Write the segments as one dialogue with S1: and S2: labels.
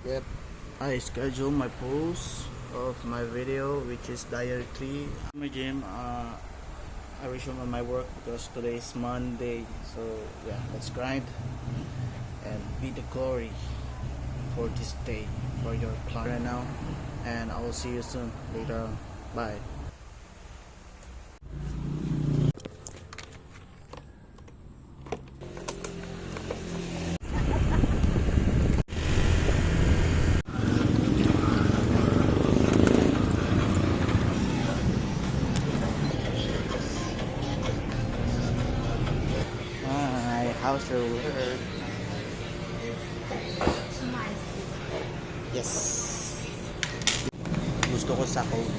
S1: Yep, I schedule my post of my video, which is diary 3. My gym, I resume on my work because today is Monday. So yeah, let's grind and be the glory for this day, for your client right now. And I will see you soon later on. Bye. Hi, how's your work? Yes. Gusto ko sa code.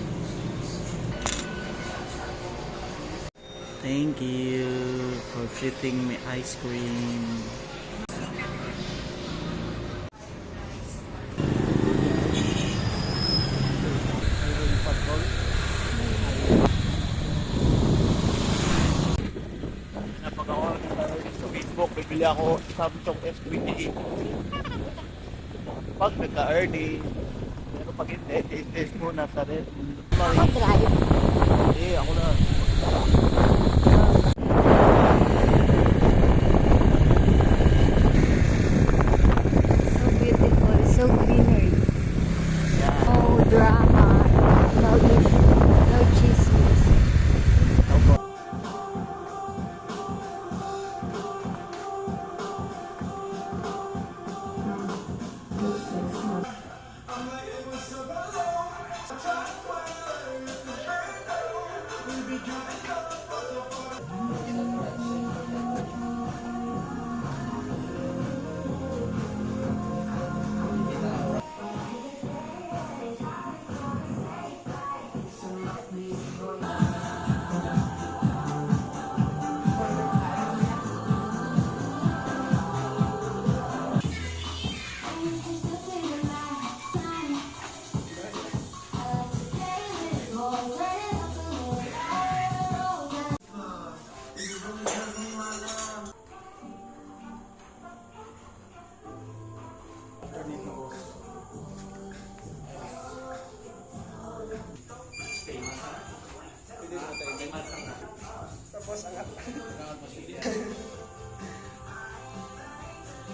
S1: Thank you for treating me ice cream. Napaka-order sa Facebook, bibili ako Samsung S20. Pag nagka-early, pero pag hindi, test muna sa red.
S2: Ako drive.
S1: Hindi, ako na.
S2: So beautiful, so greenery.
S1: Yan.
S2: No drama, no issue, no chismes.
S1: Opo.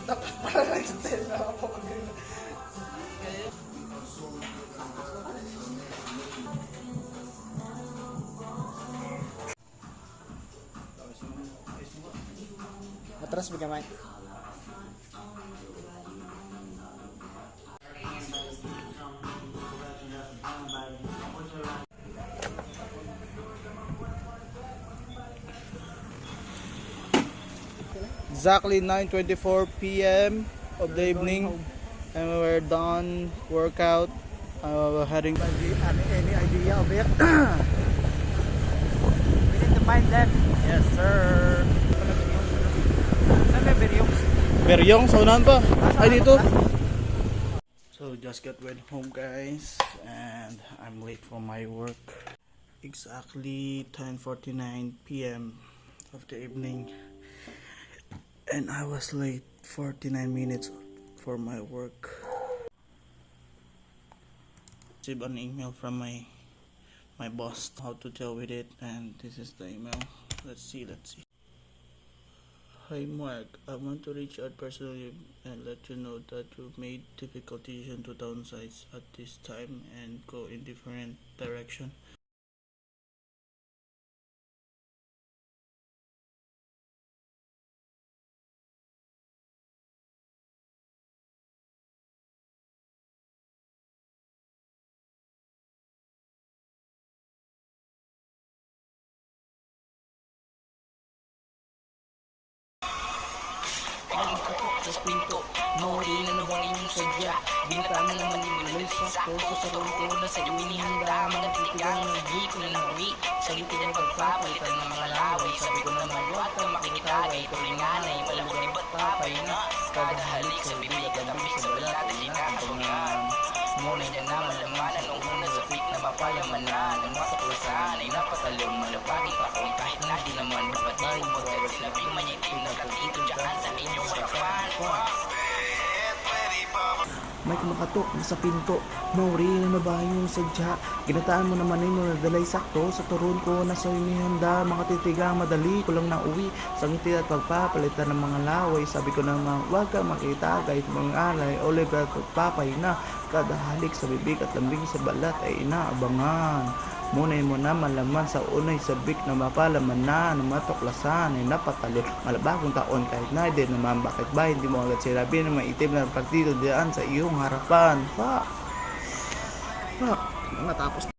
S1: Dapat pala nag-style na ako pag matras bigamay. Exactly 9:24 p.m. of the evening, and we're done workout. We're heading.
S3: Any idea of it? We need to find them.
S1: Yes, sir.
S3: Saan may beryong?
S1: Beryong, saunahan pa. Ay, dito. So, just got went home, guys, and I'm late for my work. Exactly 10:49 p.m. of the evening, and I was late 49 minutes for my work. Received an email from my boss how to deal with it, and this is the email. Let's see. Hi Mark, I want to reach out personally and let you know that you've made difficult decision to downsize at this time and go in different direction.
S4: Sa pinto, mawari na naman inyong sadya. Binatama naman yung malaysa. Koko sa rongko na sa inihanda. Mga titigang ng di ko na nawi. Sa litin ng pagpapalitan ng mga laway. Sabi ko naman huwag kang makikitagay. Tulinganay, malabang iba't papay na. Kadahalik sa bibig at tabi sa balat. Inaantungan. Ngunit yan naman lamanan. Nung una sa tweet na mapayamanan. Ang mapakulasan ay napatalong. Malapagi pa kung kahit na di naman. Ba't mo text na bing manyitim na pagdito dyan sa inyong harapan.
S1: may kumakatok na sa pinto. Mauri na ba yung sadya? Ginataan mo naman mo na dalay sakto sa turon ko na sa inihanda. Mga titigang madali ko lang na uwi. Sa ngiti at pagpapalitan ng mga laway. Sabi ko naman huwag kang makita kahit mga alay. Oliver at pagpapay na kada halik sa bibig at lambing sa balat ay inaabangan. Munay mo na malaman sa unay sabik na mapalaman na matuklasan ay napatalo malabagong taon kahit na din naman bakit ba hindi mo agad sirabi na maitim na partido diyan sa iyong harapan. Fuck. Natapos